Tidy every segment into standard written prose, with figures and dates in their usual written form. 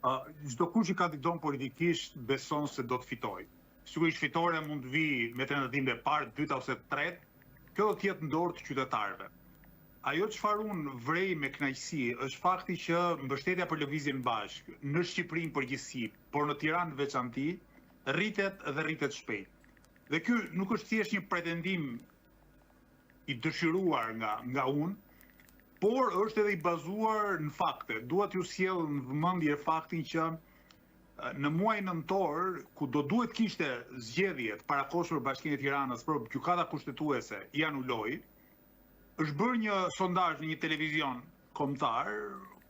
Çdo kush që kandidon politikisht beson se do të fitojë. Sigurisht fitore mund të vi me tentativë e parë, dyta ose tretë, kjo do të jetë në dorë të qytetarëve. Ajo çfarë unë vrej me kënaqësi është fakti që mbështetja për lëvizjen bashkë në Shqipërinë përgjithësi, por në Tiranë veçanti, rritet dhe rritet shpejt. Dhe ky nuk është thjesht një pretendim i dëshiruar nga unë, por është edhe i bazuar në fakte. Dua t'ju sjell në vëmendje faktin që në muajin nëntor, ku do duhet kishte zgjedhjet parakoshme për Bashkinë e Tiranës për gjykata kushtetuese i anuloi, është bërë një sondazh në një televizion kombëtar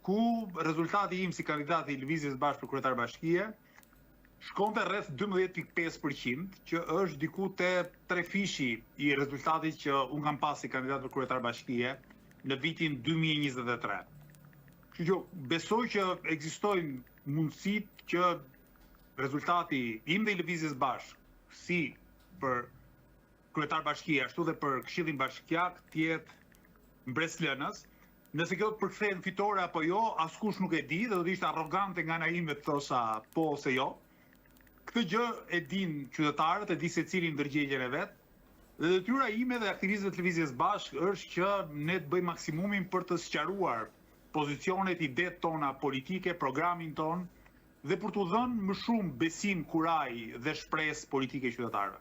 ku rezultati im si kandidat i Lëvizjes Bashkë për kryetar bashkie shkonte rreth 12.5%, që është diku te 3 fishi i rezultatit që unë kam pas si kandidat për kryetar bashkie në vitin 2023. Kështu që besoj që ekzistojnë mundësitë që rezultati im dhe i Lëvizjes Bashkë si për kryetar bashkie ashtu dhe për Këshillin Bashkiak të jetë mbreslënës. Nëse kjo të përkthehet fitore apo jo, askush nuk e di dhe do të ishte arrogante nga ana ime të thosha po ose jo. Këtë gjë e din qytetarët, e di secili ndërgjegjen e vet. Dhe detyra ime dhe aktivistëve të Lëvizjes Bashkë është që ne të bëjmë maksimumin për të sqaruar pozicionet, idetë tona politike, programin ton dhe për t'u dhënë më shumë besim, kuraj dhe shpresë politike qytetarëve.